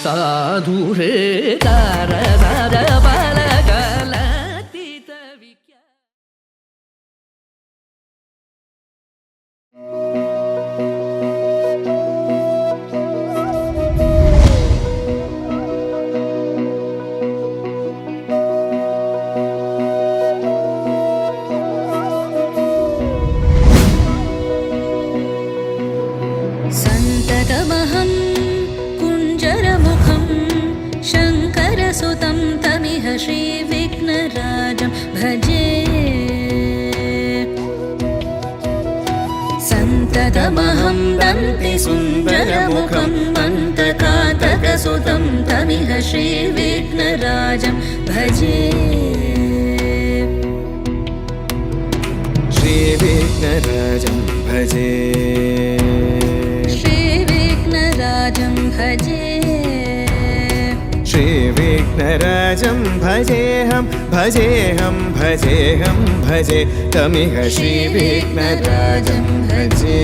साधुरे तार सार बालकालातीत विख्या संततमहं कुञ्जरमुखं शङ्करसुतं तमिह श्रीविघ्नराजं भजे। संततमहं दन्तिसुन्दरमुखं मन्तकातकसुतं तमिह श्रीविघ्नराजं भजे। श्रीविघ्नराजं भजे, श्रीविघ्नराजं भजे, श्रीविघ्नराजं भजेऽहं भजेऽहं भजेऽहं भजे तमिह श्रीविघ्नराजं भजे।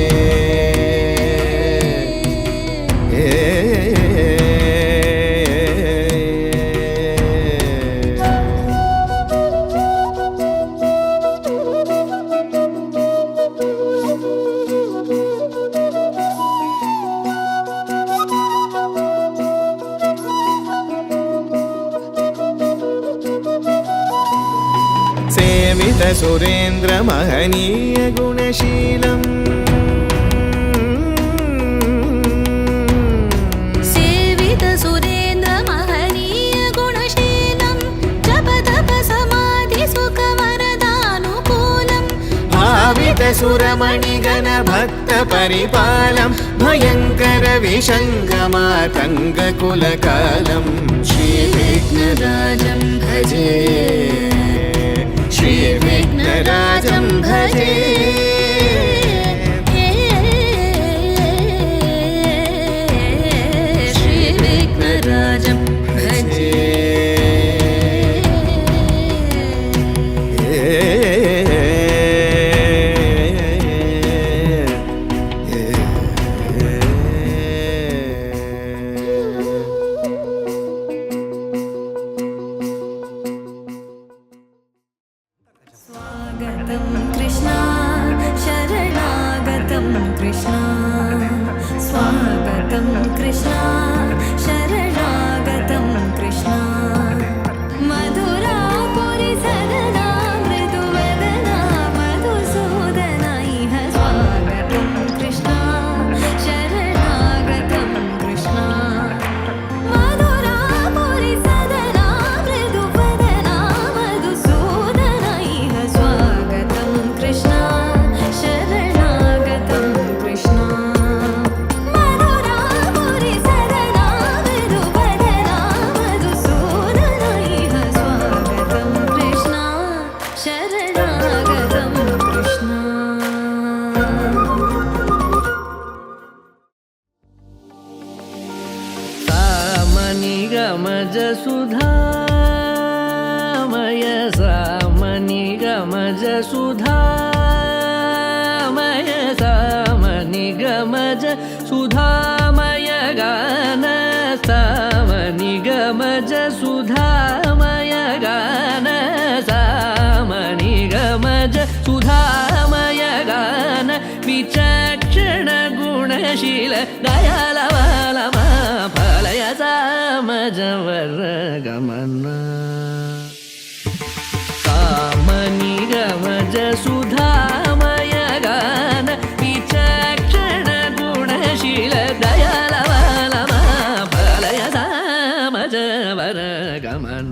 सेवित सुरेन्द्र महनीय गुणशीलम्, सेवित सुरेन्द्र महनीय गुणशीलं जप तप समाधि सुख वरदानुकूलम्, भावित सुरमणिगण भक्त परिपालं भयङ्कर विशङ्गमातङ्ग कुलकालं श्रीविघ्नराजं भजे, श्रीविघ्नराजं भजे। श्रीविघ्नराजं भजे। स्वागतं कृष्णा शरणागतं कृष्णा, स्वागतं कृष्णा शरणागतं कृष्णा, मधुरापुरि सदना मृदुवदना मधुसूदना इह स्वागतं कृष्णा शरणागतं कृष्णा, मधुरापुरि सदना मृदुवदना मधुसूदना इह स्वागतं कृष्णा शरणागतं कृष्णा, मधुरापुरि सदना मृदुवदना मधुसूदना इह स्वागतं कृष्णा शरणागतं कृष्णा। सामनि गमज सुधामय सामनि गमज सुधामय सामनि गमज सुधामय गान सामनि गमज सुधामय गान सामनि गमज सुधामय गान विचक्षण गुणशील दयालवालमा फलय सामजवर गमन सामनि गमज सुधामय गान विचक्षण गुणशील दयालवालमा फलय सामजवर गमन।